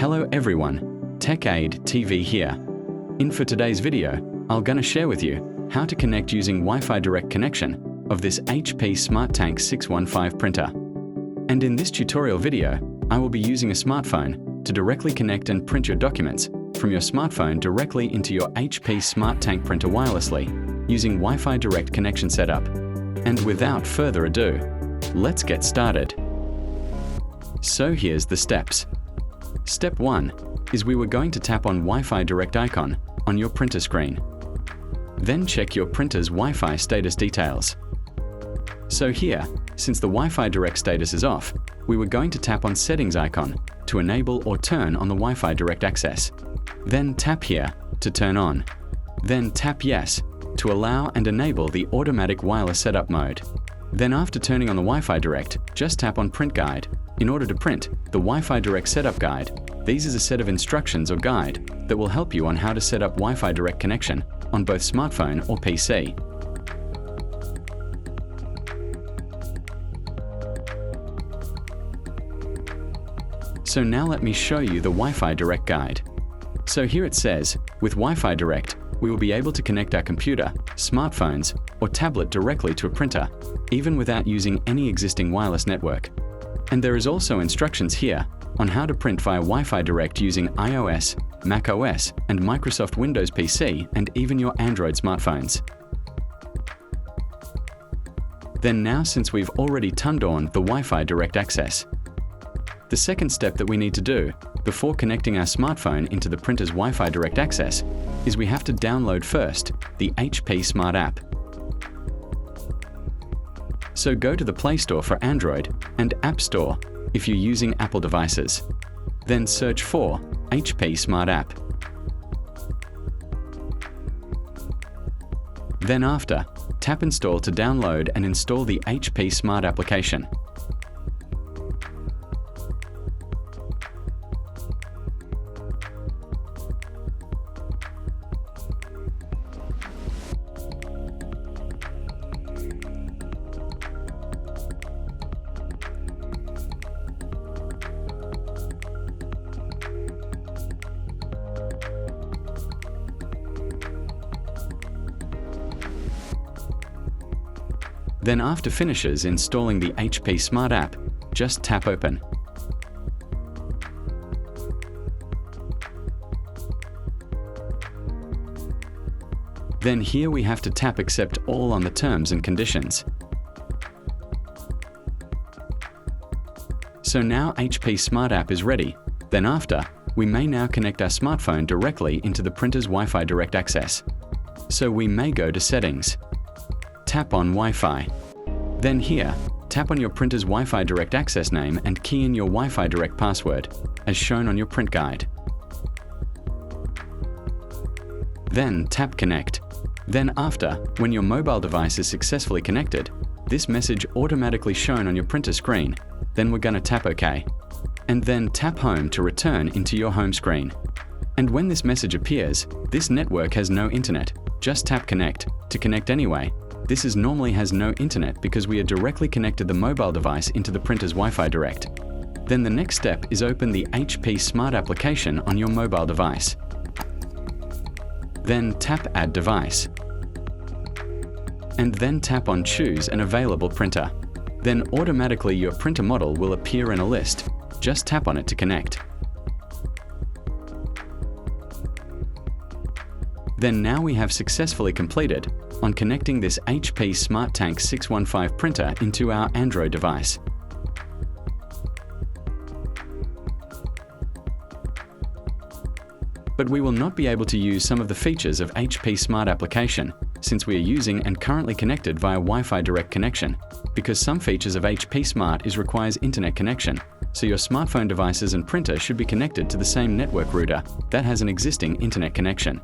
Hello everyone, Tech Aid TV here. In for today's video, I'm gonna share with you how to connect using Wi-Fi direct connection of this HP SmartTank 615 printer. And in this tutorial video, I will be using a smartphone to directly connect and print your documents from your smartphone directly into your HP SmartTank printer wirelessly using Wi-Fi direct connection setup. And without further ado, let's get started. So here's the steps. Step 1 is we were going to tap on Wi-Fi direct icon on your printer screen. Then check your printer's Wi-Fi status details. So here, since the Wi-Fi direct status is off, we were going to tap on settings icon to enable or turn on the Wi-Fi direct access. Then tap here to turn on. Then tap yes to allow and enable the automatic wireless setup mode. Then after turning on the Wi-Fi direct, just tap on print guide in order to print the Wi-Fi direct setup guide. These is a set of instructions or guide that will help you on how to set up Wi-Fi direct connection on both smartphone or PC. So now let me show you the Wi-Fi direct guide. So here it says, with Wi-Fi direct, we will be able to connect our computer, smartphones, or tablet directly to a printer, even without using any existing wireless network. And there is also instructions here on how to print via Wi-Fi direct using iOS, macOS, and Microsoft Windows PC, and even your Android smartphones. Then now, since we've already turned on the Wi-Fi direct access, the second step that we need to do before connecting our smartphone into the printer's Wi-Fi direct access is we have to download first the HP Smart app. So go to the Play Store for Android and App Store if you're using Apple devices. Then search for HP Smart app. Then after, tap Install to download and install the HP Smart application. Then after finishes installing the HP Smart app, just tap Open. Then here we have to tap Accept All on the terms and conditions. So now HP Smart app is ready. Then after, we may now connect our smartphone directly into the printer's Wi-Fi direct access. So we may go to Settings. Tap on Wi-Fi. Then here, tap on your printer's Wi-Fi direct access name and key in your Wi-Fi direct password, as shown on your print guide. Then tap Connect. Then after, when your mobile device is successfully connected, this message automatically shown on your printer screen. Then we're gonna tap OK. And then tap Home to return into your home screen. And when this message appears, this network has no internet. Just tap Connect to connect anyway. This normally has no internet because we are directly connected the mobile device into the printer's Wi-Fi direct. Then the next step is open the HP Smart application on your mobile device. Then tap Add Device. And then tap on Choose an available printer. Then automatically your printer model will appear in a list. Just tap on it to connect. Then now we have successfully completed on connecting this HP SmartTank 615 printer into our Android device. But we will not be able to use some of the features of HP Smart application since we are using and currently connected via Wi-Fi direct connection, because some features of HP Smart requires internet connection, so your smartphone devices and printer should be connected to the same network router that has an existing internet connection.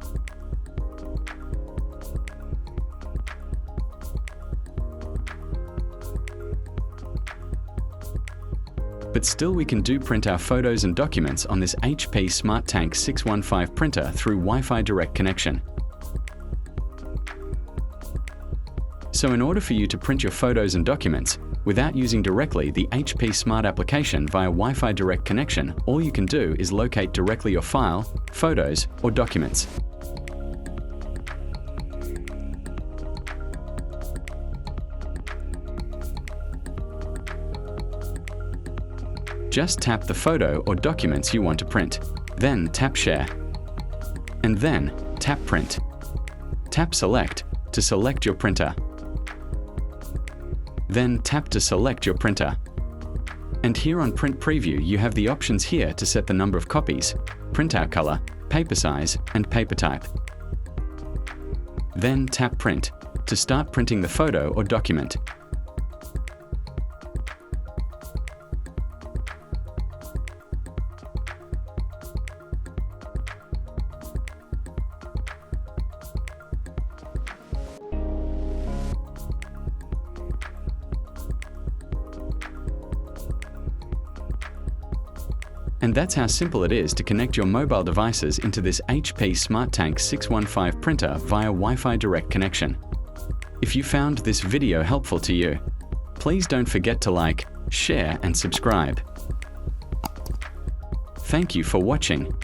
But still we can print our photos and documents on this HP SmartTank 615 printer through Wi-Fi direct connection. So in order for you to print your photos and documents, Without using directly the HP Smart application via Wi-Fi direct connection, all you can do is locate directly your file, photos, or documents. Just tap the photo or documents you want to print. Then tap Share. And then tap Print. Tap Select to select your printer. Then tap to select your printer. And here on Print Preview, you have the options here to set the number of copies, printout color, paper size, and paper type. Then tap Print to start printing the photo or document. And that's how simple it is to connect your mobile devices into this HP SmartTank 615 printer via Wi-Fi direct connection. If you found this video helpful to you, please don't forget to like, share, and subscribe. Thank you for watching.